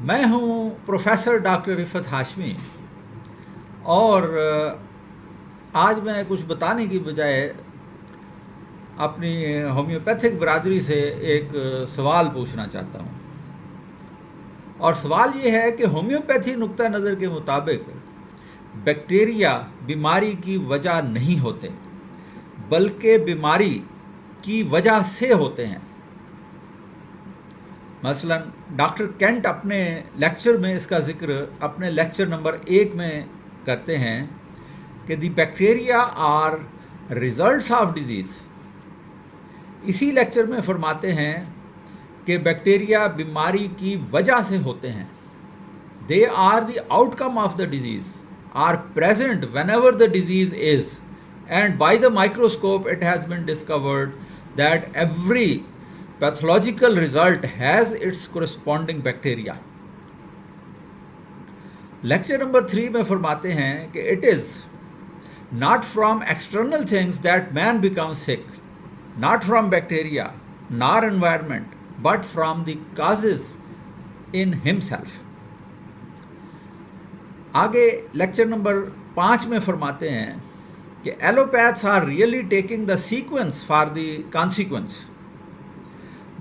میں ہوں professor doctor رفعت ہاشمی، اور آج میں کچھ بتانے کی بجائے اپنی ہومیوپیتھک برادری سے ایک سوال پوچھنا چاہتا ہوں، اور سوال یہ ہے کہ ہومیوپیتھی نقطہ نظر کے مطابق بیکٹیریا بیماری کی وجہ نہیں ہوتے بلکہ بیماری کی وجہ سے ہوتے ہیں۔ مثلا ڈاکٹر کینٹ اپنے لیکچر میں اس کا ذکر اپنے لیکچر نمبر 1 میں کرتے ہیں کہ the bacteria are results of disease. اسی لیکچر میں فرماتے ہیں کہ بیکٹیریا بیماری کی وجہ سے ہوتے ہیں۔ They are the outcome of the disease are present whenever the disease is, and by the microscope it has been discovered that every pathological result has its corresponding bacteria۔ Lecture number 3 میں فرماتے ہیں کہ it is not from external things that man becomes sick, not from bacteria nor environment, but from the causes in himself۔ آگے lecture number 5 میں فرماتے ہیں کہ ایلوپیتھس are really taking the sequence for the consequence,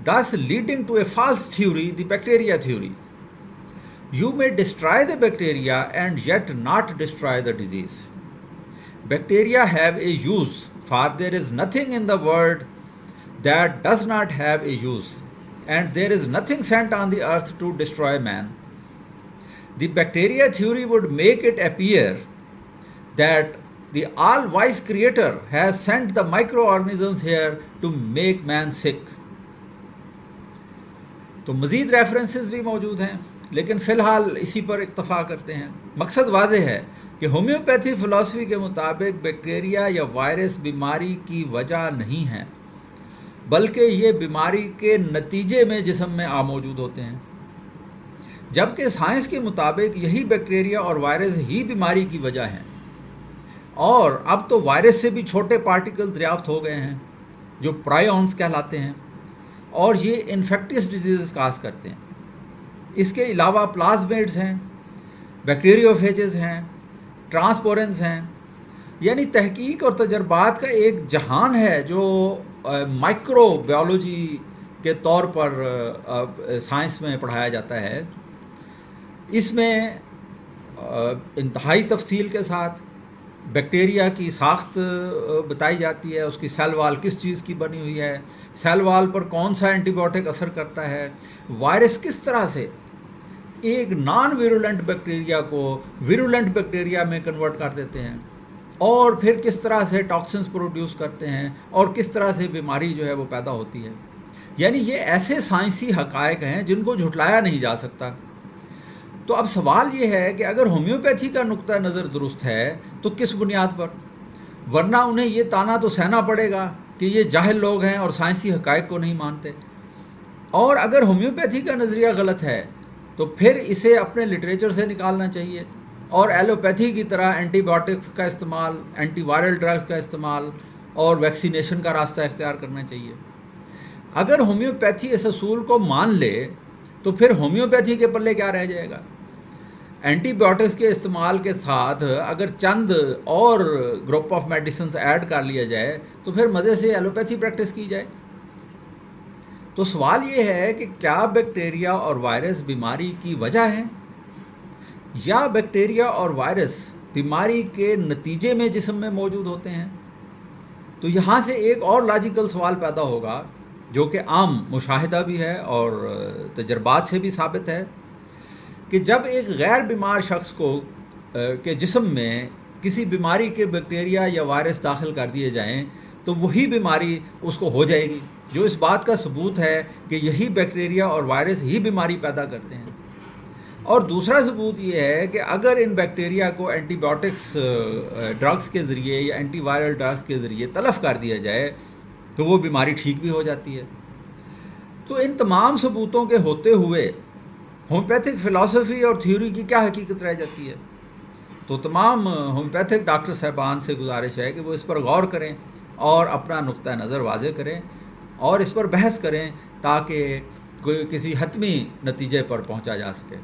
thus leading to a false theory, the bacteria theory. You may destroy the bacteria and yet not destroy the disease. Bacteria have a use, for there is nothing in the world that does not have a use, and there is nothing sent on the earth to destroy man. The bacteria theory would make it appear that the all-wise creator has sent the microorganisms here to make man sick۔ تو مزید references بھی موجود ہیں، لیکن فی الحال اسی پر اکتفا کرتے ہیں۔ مقصد واضح ہے کہ ہومیوپیتھی فلسفی کے مطابق بیکٹیریا یا وائرس بیماری کی وجہ نہیں ہیں، بلکہ یہ بیماری کے نتیجے میں جسم میں موجود ہوتے ہیں، جبکہ سائنس کے مطابق یہی بیکٹیریا اور وائرس ہی بیماری کی وجہ ہیں۔ اور اب تو وائرس سے بھی چھوٹے پارٹیکل دریافت ہو گئے ہیں جو پرائیونز کہلاتے ہیں، اور یہ انفیکٹس ڈیزیزز کاز کرتے ہیں۔ اس کے علاوہ پلازمیڈز ہیں، بیکٹیریوفیجز ہیں، ٹرانسپورنس ہیں، یعنی تحقیق اور تجربات کا ایک جہان ہے جو مائکرو بائیولوجی کے طور پر سائنس میں پڑھایا جاتا ہے۔ اس میں انتہائی تفصیل کے ساتھ بیکٹیریا کی ساخت بتائی جاتی ہے، اس کی سیل وال کس چیز کی بنی ہوئی ہے، سیل وال پر کون سا اینٹی بائیوٹک اثر کرتا ہے، وائرس کس طرح سے ایک نان ویرولنٹ بیکٹیریا کو ویرولنٹ بیکٹیریا میں کنورٹ کر دیتے ہیں، اور پھر کس طرح سے ٹاکسنز پروڈیوس کرتے ہیں، اور کس طرح سے بیماری جو ہے وہ پیدا ہوتی ہے۔ یعنی یہ ایسے سائنسی حقائق ہیں جن کو جھٹلایا نہیں جا سکتا۔ تو اب سوال یہ ہے کہ اگر ہومیوپیتھی کا نقطہ نظر درست ہے تو کس بنیاد پر؟ ورنہ انہیں یہ تانا تو سہنا پڑے گا کہ یہ جاہل لوگ ہیں اور سائنسی حقائق کو نہیں مانتے۔ اور اگر ہومیوپیتھی کا نظریہ غلط ہے تو پھر اسے اپنے لٹریچر سے نکالنا چاہیے، اور ایلوپیتھی کی طرح اینٹی بائیوٹکس کا استعمال، اینٹی وائرل ڈرگز کا استعمال اور ویکسینیشن کا راستہ اختیار کرنا چاہیے۔ اگر ہومیوپیتھی اس اصول کو مان لے تو پھر ہومیوپیتھی کے پلے کیا رہ جائے گا؟ اینٹی بائیوٹکس کے استعمال کے ساتھ اگر چند اور گروپ آف میڈیسنز ایڈ کر لیا جائے تو پھر مزے سے ایلوپیتھی پریکٹس کی جائے۔ تو سوال یہ ہے کہ کیا بیکٹیریا اور وائرس بیماری کی وجہ ہیں، یا بیکٹیریا اور وائرس بیماری کے نتیجے میں جسم میں موجود ہوتے ہیں؟ تو یہاں سے ایک اور لاجیکل سوال پیدا ہوگا جو کہ عام مشاہدہ بھی ہے اور تجربات سے بھی ثابت ہے، کہ جب ایک غیر بیمار شخص کو کے جسم میں کسی بیماری کے بیکٹیریا یا وائرس داخل کر دیے جائیں تو وہی بیماری اس کو ہو جائے گی، جو اس بات کا ثبوت ہے کہ یہی بیکٹیریا اور وائرس ہی بیماری پیدا کرتے ہیں۔ اور دوسرا ثبوت یہ ہے کہ اگر ان بیکٹیریا کو اینٹی بائیوٹکس ڈرگس کے ذریعے یا اینٹی وائرل ڈرگس کے ذریعے تلف کر دیا جائے تو وہ بیماری ٹھیک بھی ہو جاتی ہے۔ تو ان تمام ثبوتوں کے ہوتے ہوئے ہومیوپیتھک فلسفی اور تھیوری کی کیا حقیقت رہ جاتی ہے؟ تو تمام ہومیوپیتھک ڈاکٹر صاحبان سے گزارش ہے کہ وہ اس پر غور کریں اور اپنا نقطہ نظر واضح کریں اور اس پر بحث کریں، تاکہ کوئی کسی حتمی نتیجے پر پہنچا جا سکے.